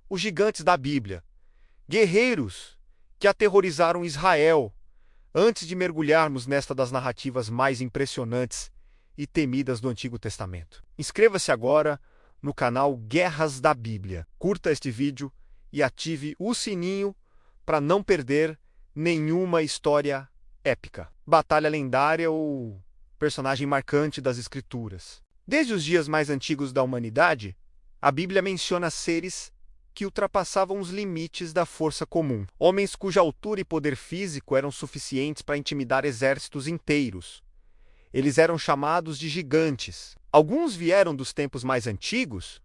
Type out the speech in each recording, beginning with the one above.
os gigantes da Bíblia, guerreiros que aterrorizaram Israel, antes de mergulharmos nesta das narrativas mais impressionantes e temidas do Antigo Testamento. Inscreva-se agora no canal Guerras da Bíblia. Curta este vídeo e ative o sininho para não perder nenhuma história épica, batalha lendária ou personagem marcante das Escrituras. Desde os dias mais antigos da humanidade, a Bíblia menciona seres que ultrapassavam os limites da força comum. Homens cuja altura e poder físico eram suficientes para intimidar exércitos inteiros. Eles eram chamados de gigantes. Alguns vieram dos tempos mais antigos,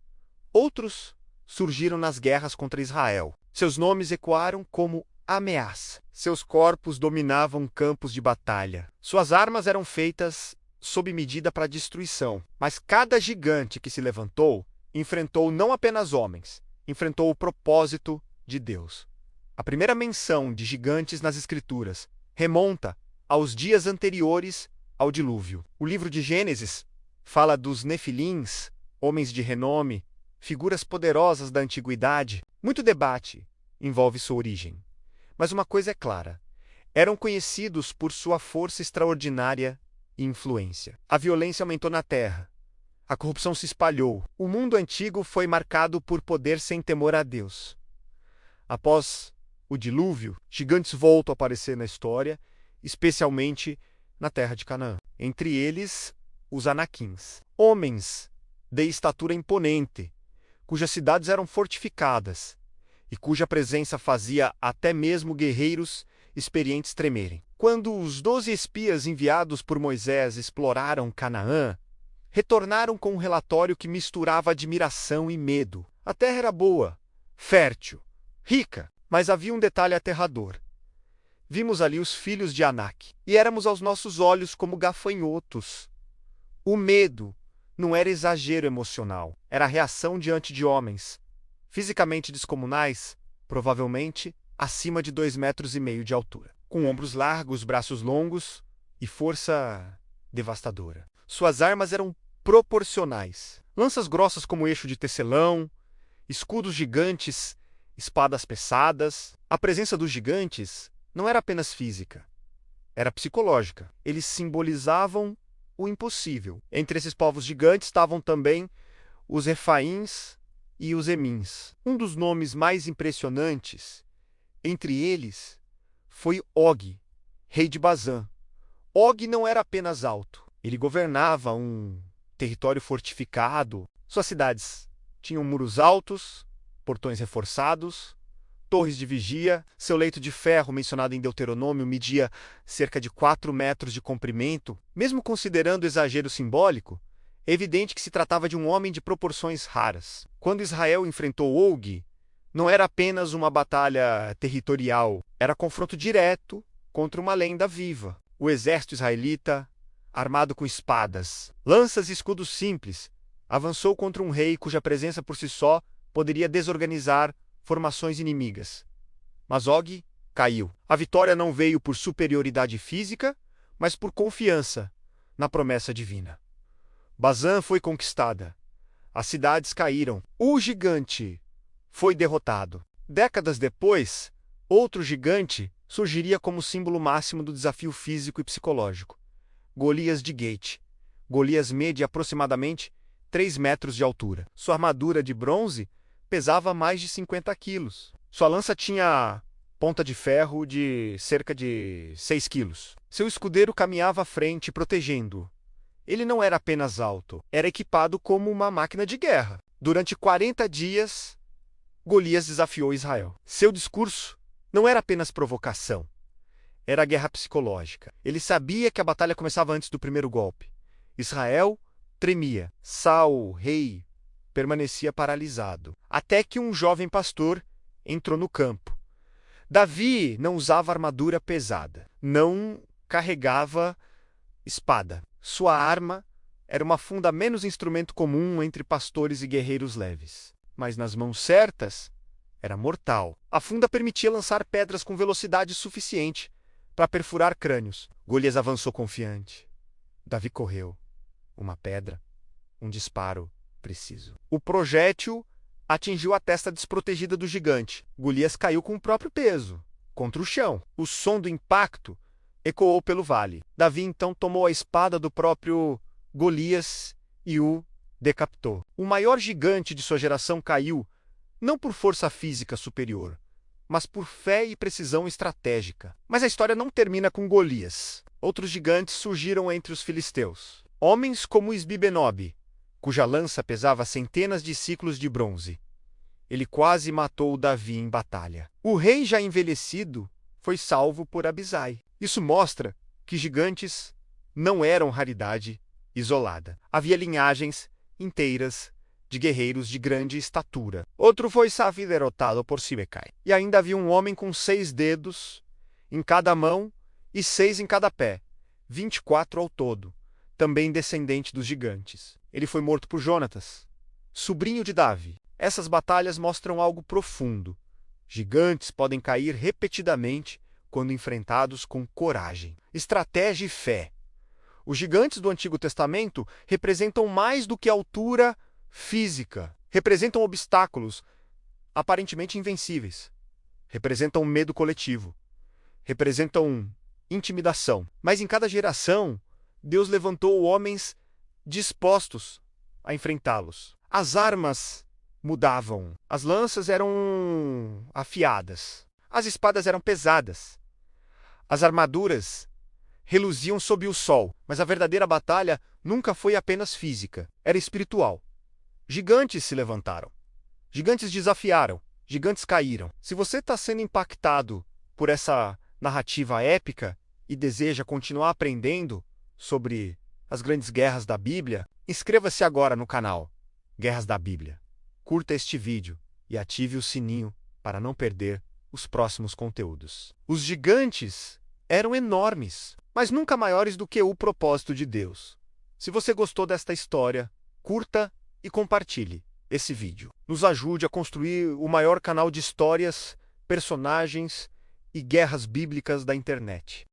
outros surgiram nas guerras contra Israel. Seus nomes ecoaram como ameaça. Seus corpos dominavam campos de batalha. Suas armas eram feitas sob medida para destruição. Mas cada gigante que se levantou enfrentou não apenas homens, enfrentou o propósito de Deus. A primeira menção de gigantes nas Escrituras remonta aos dias anteriores ao dilúvio. O livro de Gênesis fala dos nefilins, homens de renome, figuras poderosas da antiguidade. Muito debate envolve sua origem. Mas uma coisa é clara: eram conhecidos por sua força extraordinária e influência. A violência aumentou na terra. A corrupção se espalhou. O mundo antigo foi marcado por poder sem temor a Deus. Após o dilúvio, gigantes voltam a aparecer na história, especialmente na terra de Canaã. Entre eles, os Anaquins. Homens de estatura imponente, cujas cidades eram fortificadas e cuja presença fazia até mesmo guerreiros experientes tremerem. Quando os 12 espias enviados por Moisés exploraram Canaã, retornaram com um relatório que misturava admiração e medo. A terra era boa, fértil, rica, mas havia um detalhe aterrador. Vimos ali os filhos de Anak, e éramos aos nossos olhos como gafanhotos. O medo não era exagero emocional, era reação diante de homens, fisicamente descomunais, provavelmente acima de 2,5 metros de altura, com ombros largos, braços longos e força devastadora. Suas armas eram proporcionais. Lanças grossas como eixo de tecelão, escudos gigantes, espadas pesadas. A presença dos gigantes não era apenas física, era psicológica. Eles simbolizavam o impossível. Entre esses povos gigantes estavam também os Refaíns e os Emins. Um dos nomes mais impressionantes entre eles foi Og, rei de Bazã. Og não era apenas alto. Ele governava um território fortificado. Suas cidades tinham muros altos, portões reforçados, torres de vigia. Seu leito de ferro, mencionado em Deuteronômio, media cerca de 4 metros de comprimento. Mesmo considerando exagero simbólico, é evidente que se tratava de um homem de proporções raras. Quando Israel enfrentou Og, não era apenas uma batalha territorial, era confronto direto contra uma lenda viva. O exército israelita, armado com espadas, lanças e escudos simples, avançou contra um rei cuja presença por si só poderia desorganizar formações inimigas. Mas Og caiu. A vitória não veio por superioridade física, mas por confiança na promessa divina. Bazã foi conquistada. As cidades caíram. O gigante foi derrotado. Décadas depois, outro gigante surgiria como símbolo máximo do desafio físico e psicológico. Golias de Gate. Golias mede aproximadamente 3 metros de altura. Sua armadura de bronze pesava mais de 50 quilos. Sua lança tinha ponta de ferro de cerca de 6 quilos. Seu escudeiro caminhava à frente, protegendo-o. Ele não era apenas alto, era equipado como uma máquina de guerra. Durante 40 dias, Golias desafiou Israel. Seu discurso não era apenas provocação. Era guerra psicológica. Ele sabia que a batalha começava antes do primeiro golpe. Israel tremia. Saul, rei, permanecia paralisado. Até que um jovem pastor entrou no campo. Davi não usava armadura pesada. Não carregava espada. Sua arma era uma funda menos instrumento comum entre pastores e guerreiros leves. Mas nas mãos certas, era mortal. A funda permitia lançar pedras com velocidade suficiente para perfurar crânios. Golias avançou confiante. Davi correu. Uma pedra, um disparo preciso. O projétil atingiu a testa desprotegida do gigante. Golias caiu com o próprio peso contra o chão. O som do impacto ecoou pelo vale. Davi então tomou a espada do próprio Golias e o decapitou. O maior gigante de sua geração caiu não por força física superior, mas por fé e precisão estratégica. Mas a história não termina com Golias. Outros gigantes surgiram entre os filisteus. Homens como Isbi-Benob, cuja lança pesava centenas de ciclos de bronze. Ele quase matou Davi em batalha. O rei, já envelhecido, foi salvo por Abisai. Isso mostra que gigantes não eram raridade isolada. Havia linhagens inteiras de guerreiros de grande estatura. Outro foi Safi, derrotado por Sibecai. E ainda havia um homem com 6 dedos em cada mão e 6 em cada pé, 24 ao todo, também descendente dos gigantes. Ele foi morto por Jonatas, sobrinho de Davi. Essas batalhas mostram algo profundo. Gigantes podem cair repetidamente quando enfrentados com coragem, estratégia e fé. Os gigantes do Antigo Testamento representam mais do que altura física. Representam obstáculos aparentemente invencíveis. Representam medo coletivo. Representam intimidação. Mas em cada geração, Deus levantou homens dispostos a enfrentá-los. As armas mudavam. As lanças eram afiadas. As espadas eram pesadas. As armaduras reluziam sob o sol. Mas a verdadeira batalha nunca foi apenas física. Era espiritual. Gigantes se levantaram. Gigantes desafiaram. Gigantes caíram. Se você está sendo impactado por essa narrativa épica e deseja continuar aprendendo sobre as grandes guerras da Bíblia, inscreva-se agora no canal Guerras da Bíblia. Curta este vídeo e ative o sininho para não perder os próximos conteúdos. Os gigantes eram enormes, mas nunca maiores do que o propósito de Deus. Se você gostou desta história, curta e compartilhe esse vídeo. Nos ajude a construir o maior canal de histórias, personagens e guerras bíblicas da internet.